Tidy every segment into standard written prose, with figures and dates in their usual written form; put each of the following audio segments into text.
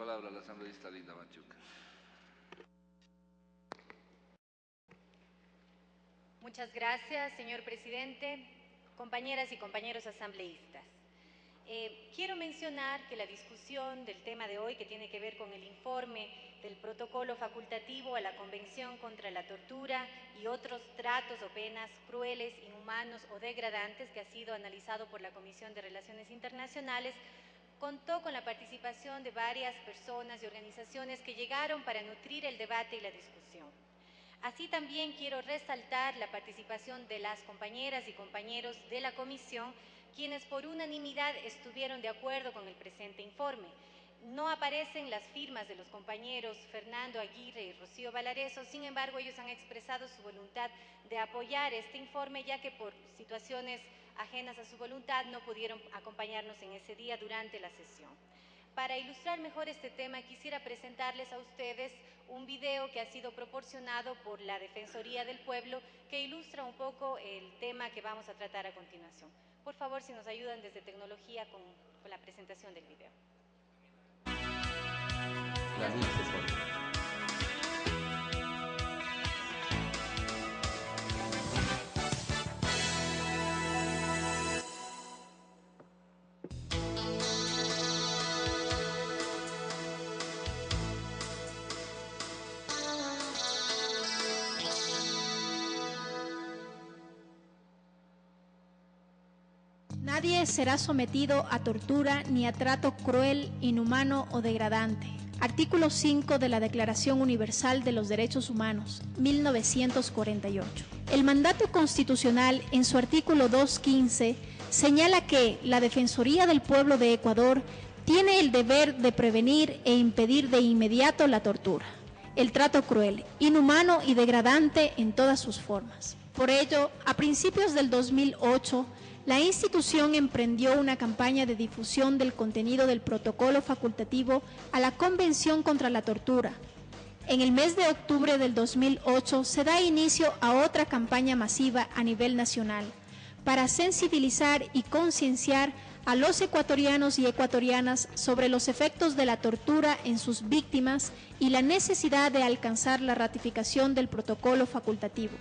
palabra a la asambleísta Linda Machuca. Muchas gracias, señor presidente, compañeras y compañeros asambleístas. Quiero mencionar que la discusión del tema de hoy, que tiene que ver con el informe del protocolo facultativo a la Convención contra la Tortura y otros tratos o penas crueles, inhumanos o degradantes, que ha sido analizado por la Comisión de Relaciones Internacionales, contó con la participación de varias personas y organizaciones que llegaron para nutrir el debate y la discusión. Así también quiero resaltar la participación de las compañeras y compañeros de la comisión, quienes por unanimidad estuvieron de acuerdo con el presente informe. No aparecen las firmas de los compañeros Fernando Aguirre y Rocío Valareso, sin embargo, ellos han expresado su voluntad de apoyar este informe, ya que por situaciones ajenas a su voluntad no pudieron acompañarnos en ese día durante la sesión. Para ilustrar mejor este tema, quisiera presentarles a ustedes un video que ha sido proporcionado por la Defensoría del Pueblo, que ilustra un poco el tema que vamos a tratar a continuación. Por favor, si nos ayudan desde tecnología con la presentación del video. Nadie será sometido a tortura ni a trato cruel, inhumano o degradante. Artículo 5 de la Declaración Universal de los Derechos Humanos, 1948. El mandato constitucional, en su artículo 215, señala que la Defensoría del Pueblo de Ecuador tiene el deber de prevenir e impedir de inmediato la tortura, el trato cruel, inhumano y degradante en todas sus formas. Por ello, a principios del 2008, la institución emprendió una campaña de difusión del contenido del protocolo facultativo a la Convención contra la Tortura. En el mes de octubre del 2008 se da inicio a otra campaña masiva a nivel nacional para sensibilizar y concienciar a los ecuatorianos y ecuatorianas sobre los efectos de la tortura en sus víctimas y la necesidad de alcanzar la ratificación del protocolo facultativo,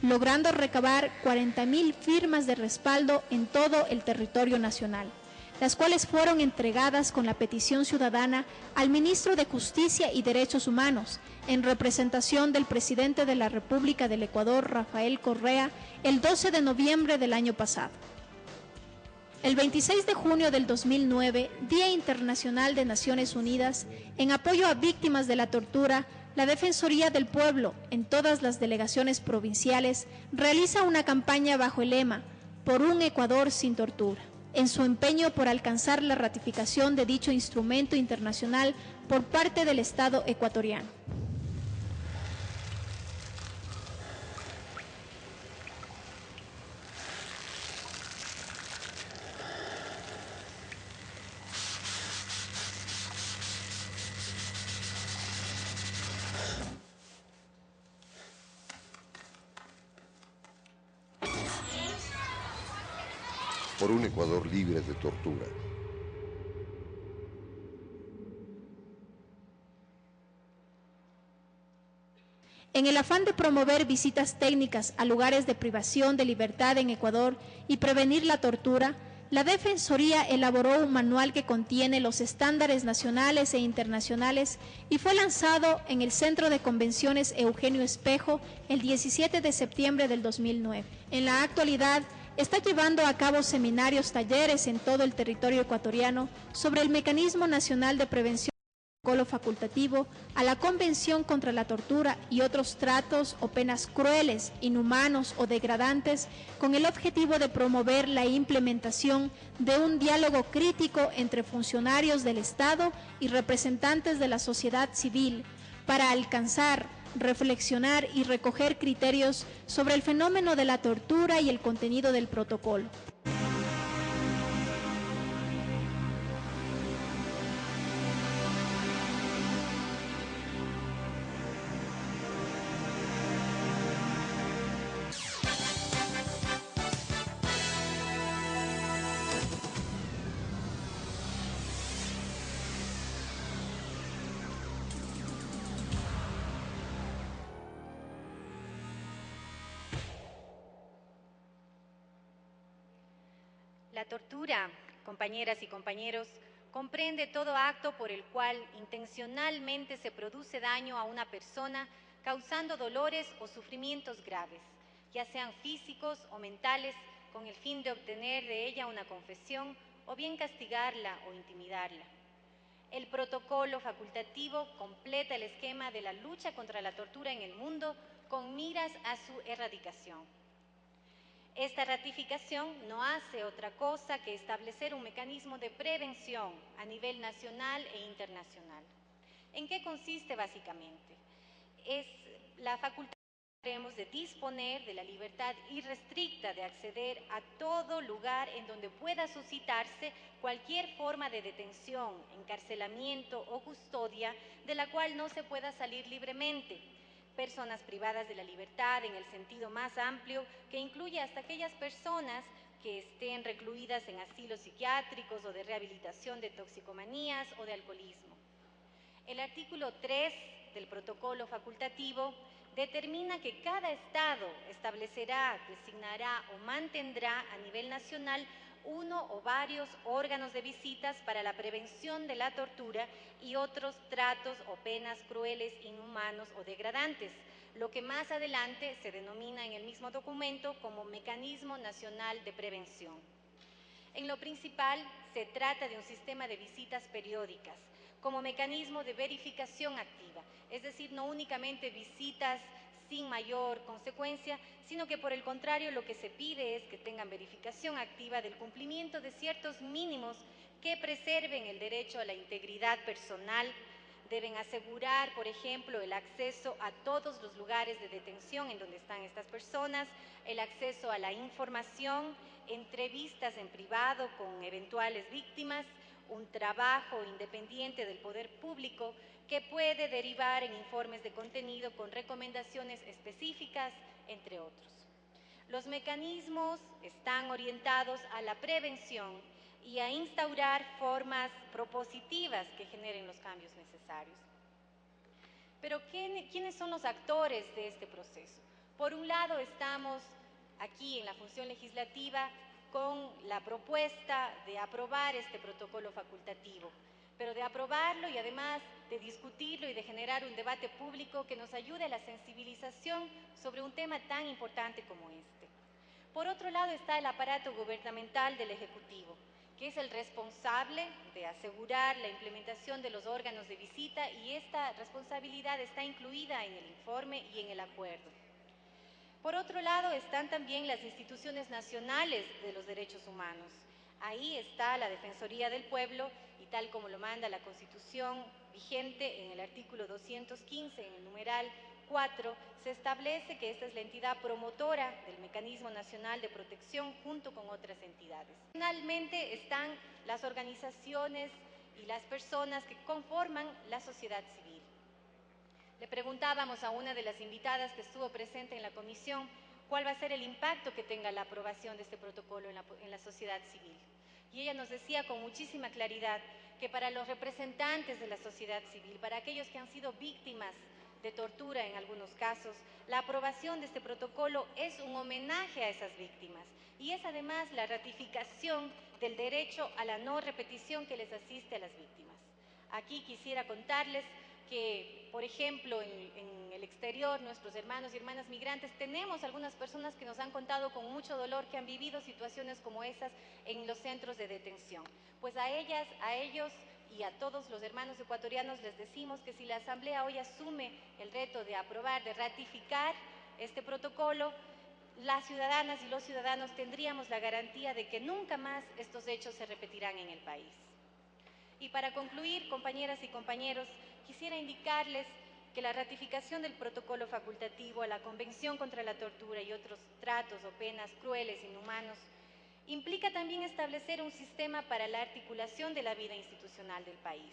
logrando recabar 40.000 firmas de respaldo en todo el territorio nacional, las cuales fueron entregadas con la petición ciudadana al ministro de Justicia y Derechos Humanos, en representación del presidente de la República del Ecuador, Rafael Correa, el 12 de noviembre del año pasado. El 26 de junio del 2009, Día Internacional de Naciones Unidas, en apoyo a víctimas de la tortura, la Defensoría del Pueblo, en todas las delegaciones provinciales, realiza una campaña bajo el lema "Por un Ecuador sin tortura", en su empeño por alcanzar la ratificación de dicho instrumento internacional por parte del Estado ecuatoriano. Por un Ecuador libre de tortura. En el afán de promover visitas técnicas a lugares de privación de libertad en Ecuador y prevenir la tortura, la Defensoría elaboró un manual que contiene los estándares nacionales e internacionales y fue lanzado en el Centro de Convenciones Eugenio Espejo el 17 de septiembre del 2009. En la actualidad, está llevando a cabo seminarios, talleres en todo el territorio ecuatoriano sobre el Mecanismo Nacional de Prevención del Protocolo Facultativo a la Convención contra la Tortura y otros tratos o penas crueles, inhumanos o degradantes, con el objetivo de promover la implementación de un diálogo crítico entre funcionarios del Estado y representantes de la sociedad civil para alcanzar, reflexionar y recoger criterios sobre el fenómeno de la tortura y el contenido del protocolo. La tortura, compañeras y compañeros, comprende todo acto por el cual intencionalmente se produce daño a una persona causando dolores o sufrimientos graves, ya sean físicos o mentales, con el fin de obtener de ella una confesión o bien castigarla o intimidarla. El protocolo facultativo completa el esquema de la lucha contra la tortura en el mundo con miras a su erradicación. Esta ratificación no hace otra cosa que establecer un mecanismo de prevención a nivel nacional e internacional. ¿En qué consiste básicamente? Es la facultad que tenemos de disponer de la libertad irrestricta de acceder a todo lugar en donde pueda suscitarse cualquier forma de detención, encarcelamiento o custodia de la cual no se pueda salir libremente. Personas privadas de la libertad en el sentido más amplio, que incluye hasta aquellas personas que estén recluidas en asilos psiquiátricos o de rehabilitación de toxicomanías o de alcoholismo. El artículo 3 del protocolo facultativo determina que cada Estado establecerá, designará o mantendrá a nivel nacional uno o varios órganos de visitas para la prevención de la tortura y otros tratos o penas crueles, inhumanos o degradantes, lo que más adelante se denomina en el mismo documento como Mecanismo Nacional de Prevención. En lo principal, se trata de un sistema de visitas periódicas, como mecanismo de verificación activa, es decir, no únicamente visitas sin mayor consecuencia, sino que por el contrario lo que se pide es que tengan verificación activa del cumplimiento de ciertos mínimos que preserven el derecho a la integridad personal. Deben asegurar, por ejemplo, el acceso a todos los lugares de detención en donde están estas personas, el acceso a la información, entrevistas en privado con eventuales víctimas, un trabajo independiente del poder público que puede derivar en informes de contenido con recomendaciones específicas, entre otros. Los mecanismos están orientados a la prevención y a instaurar formas propositivas que generen los cambios necesarios. Pero ¿quiénes son los actores de este proceso? Por un lado estamos aquí en la función legislativa con la propuesta de aprobar este protocolo facultativo, pero de aprobarlo y además de discutirlo y de generar un debate público que nos ayude a la sensibilización sobre un tema tan importante como este. Por otro lado está el aparato gubernamental del Ejecutivo, que es el responsable de asegurar la implementación de los órganos de visita, y esta responsabilidad está incluida en el informe y en el acuerdo. Por otro lado están también las instituciones nacionales de los derechos humanos. Ahí está la Defensoría del Pueblo y tal como lo manda la Constitución vigente en el artículo 215, en el numeral 4, se establece que esta es la entidad promotora del Mecanismo Nacional de Protección junto con otras entidades. Finalmente están las organizaciones y las personas que conforman la sociedad civil. Le preguntábamos a una de las invitadas que estuvo presente en la comisión cuál va a ser el impacto que tenga la aprobación de este protocolo en la sociedad civil. Y ella nos decía con muchísima claridad que para los representantes de la sociedad civil, para aquellos que han sido víctimas de tortura en algunos casos, la aprobación de este protocolo es un homenaje a esas víctimas y es además la ratificación del derecho a la no repetición que les asiste a las víctimas. Aquí quisiera contarles que, por ejemplo, en el exterior, nuestros hermanos y hermanas migrantes, tenemos algunas personas que nos han contado con mucho dolor que han vivido situaciones como esas en los centros de detención. Pues a ellas, a ellos y a todos los hermanos ecuatorianos les decimos que si la Asamblea hoy asume el reto de aprobar, de ratificar este protocolo, las ciudadanas y los ciudadanos tendríamos la garantía de que nunca más estos hechos se repetirán en el país. Y para concluir, compañeras y compañeros, quisiera indicarles que la ratificación del protocolo facultativo a la Convención contra la Tortura y otros tratos o penas crueles, inhumanos, implica también establecer un sistema para la articulación de la vida institucional del país.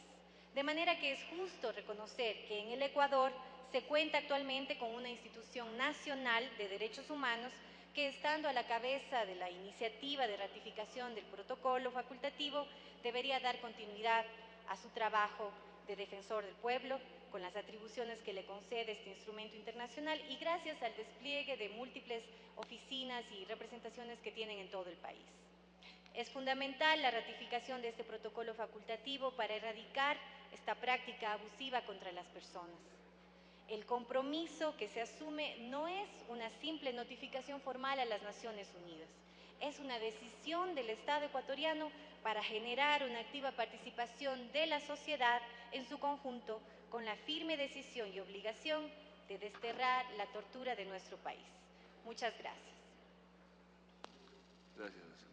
De manera que es justo reconocer que en el Ecuador se cuenta actualmente con una institución nacional de derechos humanos que, estando a la cabeza de la iniciativa de ratificación del protocolo facultativo, debería dar continuidad a su trabajo de defensor del pueblo, con las atribuciones que le concede este instrumento internacional y gracias al despliegue de múltiples oficinas y representaciones que tienen en todo el país. Es fundamental la ratificación de este protocolo facultativo para erradicar esta práctica abusiva contra las personas. El compromiso que se asume no es una simple notificación formal a las Naciones Unidas, es una decisión del Estado ecuatoriano para generar una activa participación de la sociedad en su conjunto, con la firme decisión y obligación de desterrar la tortura de nuestro país. Muchas gracias. Gracias.